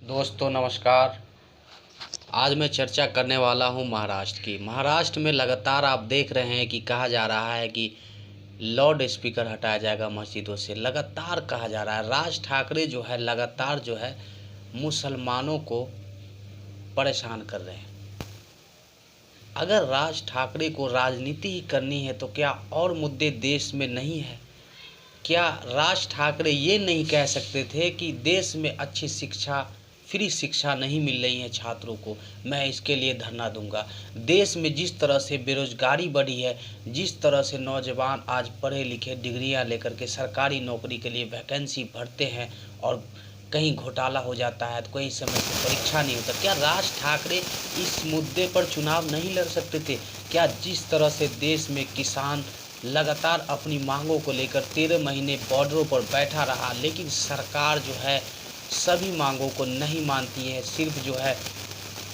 दोस्तों नमस्कार। आज मैं चर्चा करने वाला हूं महाराष्ट्र की। महाराष्ट्र में लगातार आप देख रहे हैं कि कहा जा रहा है कि लाउड स्पीकर हटाया जाएगा मस्जिदों से। लगातार कहा जा रहा है। राज ठाकरे जो है लगातार मुसलमानों को परेशान कर रहे हैं। अगर राज ठाकरे को राजनीति ही करनी है तो क्या और मुद्दे देश में नहीं है? क्या राज ठाकरे ये नहीं कह सकते थे कि देश में अच्छी शिक्षा, फ्री शिक्षा नहीं मिल रही है छात्रों को, मैं इसके लिए धरना दूंगा। देश में जिस तरह से बेरोजगारी बढ़ी है, जिस तरह से नौजवान आज पढ़े लिखे डिग्रियां लेकर के सरकारी नौकरी के लिए वैकेंसी भरते हैं और कहीं घोटाला हो जाता है तो कहीं समय से परीक्षा नहीं होता, क्या राज ठाकरे इस मुद्दे पर चुनाव नहीं लड़ सकते थे? क्या जिस तरह से देश में किसान लगातार अपनी मांगों को लेकर 13 महीने बॉर्डरों पर बैठा रहा, लेकिन सरकार जो है सभी मांगों को नहीं मानती है, सिर्फ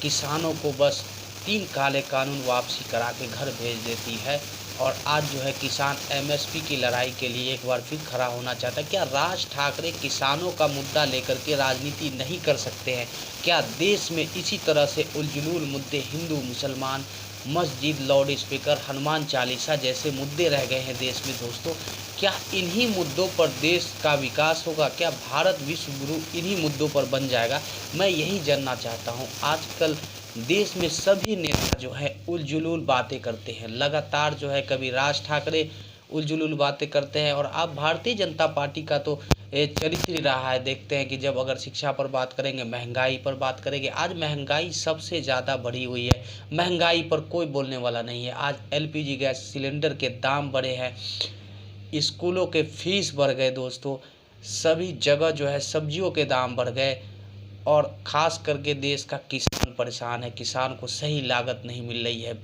किसानों को बस 3 काले कानून वापसी करा के घर भेज देती है। और आज किसान एमएसपी की लड़ाई के लिए एक बार फिर खड़ा होना चाहता है। क्या राज ठाकरे किसानों का मुद्दा लेकर के राजनीति नहीं कर सकते हैं? क्या देश में इसी तरह से उलझुल मुद्दे हिंदू मुसलमान, मस्जिद, लाउड स्पीकर, हनुमान चालीसा जैसे मुद्दे रह गए हैं देश में? दोस्तों, क्या इन्हीं मुद्दों पर देश का विकास होगा? क्या भारत विश्व गुरु इन्हीं मुद्दों पर बन जाएगा? मैं यही जानना चाहता हूं। आजकल देश में सभी नेता उलझुल बातें करते हैं। लगातार कभी राज ठाकरे उलझुल बातें करते हैं और अब भारतीय जनता पार्टी का तो चरित्र रहा है। देखते हैं कि जब अगर शिक्षा पर बात करेंगे, महंगाई पर बात करेंगे। आज महंगाई सबसे ज़्यादा बढ़ी हुई है, महंगाई पर कोई बोलने वाला नहीं है। आज एलपीजी गैस सिलेंडर के दाम बढ़े हैं, स्कूलों के फीस बढ़ गए दोस्तों, सभी जगह सब्जियों के दाम बढ़ गए और ख़ास करके देश का किसान परेशान है। किसान को सही लागत नहीं मिल रही है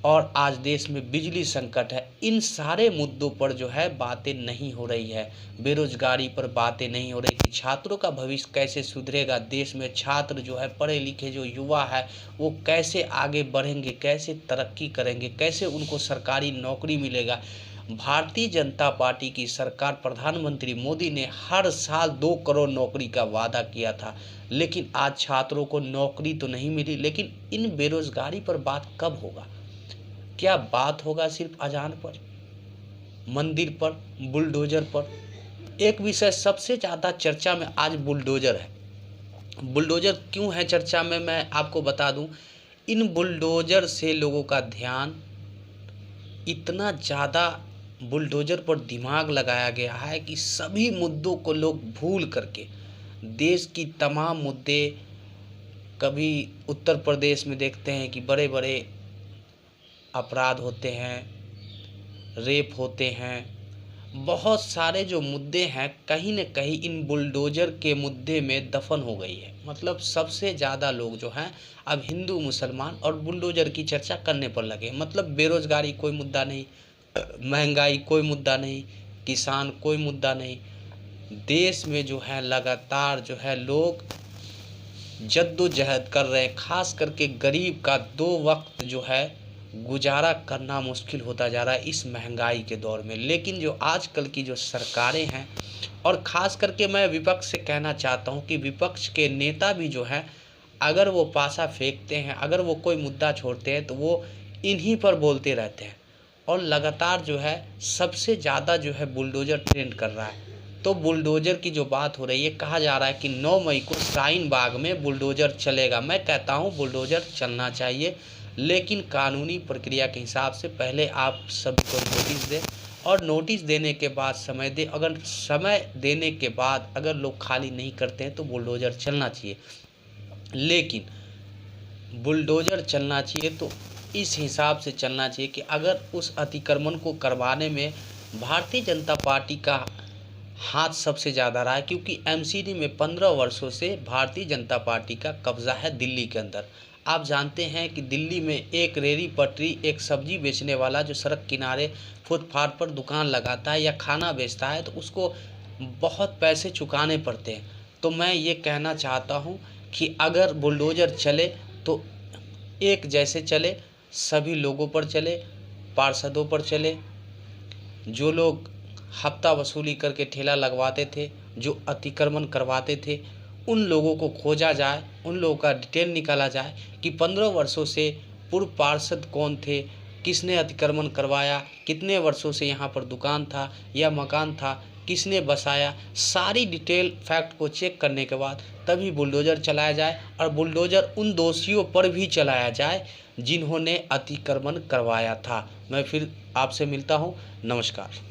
और आज देश में बिजली संकट है। इन सारे मुद्दों पर बातें नहीं हो रही है। बेरोजगारी पर बातें नहीं हो रही कि छात्रों का भविष्य कैसे सुधरेगा। देश में छात्र पढ़े लिखे युवा है वो कैसे आगे बढ़ेंगे, कैसे तरक्की करेंगे, कैसे उनको सरकारी नौकरी मिलेगा। भारतीय जनता पार्टी की सरकार, प्रधानमंत्री मोदी ने हर साल 2 करोड़ नौकरी का वादा किया था, लेकिन आज छात्रों को नौकरी तो नहीं मिली। लेकिन इन बेरोजगारी पर बात कब होगा? क्या बात होगा सिर्फ अजान पर, मंदिर पर, बुलडोजर पर? एक विषय सबसे ज़्यादा चर्चा में आज बुलडोजर है। बुलडोजर क्यों है चर्चा में, मैं आपको बता दूं। इन बुलडोजर से लोगों का ध्यान इतना ज़्यादा बुलडोजर पर दिमाग लगाया गया है कि सभी मुद्दों को लोग भूल करके देश की तमाम मुद्दे, कभी उत्तर प्रदेश में देखते हैं कि बड़े बड़े अपराध होते हैं, रेप होते हैं, बहुत सारे मुद्दे हैं कहीं न कहीं इन बुलडोजर के मुद्दे में दफन हो गई है। मतलब सबसे ज़्यादा लोग अब हिंदू मुसलमान और बुलडोजर की चर्चा करने पर लगे। मतलब बेरोजगारी कोई मुद्दा नहीं, महंगाई कोई मुद्दा नहीं, किसान कोई मुद्दा नहीं। देश में लगातार लोग जद्दोजहद कर रहे हैं। खास करके गरीब का 2 वक्त गुजारा करना मुश्किल होता जा रहा है इस महंगाई के दौर में। लेकिन आजकल की सरकारें हैं, और ख़ास करके मैं विपक्ष से कहना चाहता हूं कि विपक्ष के नेता भी अगर वो पासा फेंकते हैं, अगर वो कोई मुद्दा छोड़ते हैं तो वो इन्हीं पर बोलते रहते हैं। और लगातार सबसे ज़्यादा बुलडोजर ट्रेंड कर रहा है। तो बुलडोजर की बात हो रही है, कहा जा रहा है कि 9 मई को शाहीन बाग में बुलडोजर चलेगा। मैं कहता हूं बुलडोजर चलना चाहिए, लेकिन कानूनी प्रक्रिया के हिसाब से पहले आप सभी को नोटिस दें, और नोटिस देने के बाद समय दें। अगर समय देने के बाद अगर लोग खाली नहीं करते हैं तो बुलडोजर चलना चाहिए। लेकिन बुलडोजर चलना चाहिए तो इस हिसाब से चलना चाहिए कि अगर उस अतिक्रमण को करवाने में भारतीय जनता पार्टी का हाथ सबसे ज़्यादा रहा है, क्योंकि एमसीडी में 15 वर्षों से भारतीय जनता पार्टी का कब्जा है दिल्ली के अंदर। आप जानते हैं कि दिल्ली में एक रेहड़ी पटरी, एक सब्जी बेचने वाला सड़क किनारे फुटपाथ पर दुकान लगाता है या खाना बेचता है तो उसको बहुत पैसे चुकाने पड़ते हैं। तो मैं ये कहना चाहता हूँ कि अगर बुलडोजर चले तो एक जैसे चले, सभी लोगों पर चले, पार्षदों पर चले। जो लोग हफ्ता वसूली करके ठेला लगवाते थे, जो अतिक्रमण करवाते थे, उन लोगों को खोजा जाए, उन लोगों का डिटेल निकाला जाए कि 15 वर्षों से पूर्व पार्षद कौन थे, किसने अतिक्रमण करवाया, कितने वर्षों से यहाँ पर दुकान था या मकान था, किसने बसाया। सारी डिटेल फैक्ट को चेक करने के बाद तभी बुलडोज़र चलाया जाए और बुलडोज़र उन दोषियों पर भी चलाया जाए जिन्होंने अतिक्रमण करवाया था। मैं फिर आपसे मिलता हूँ। नमस्कार।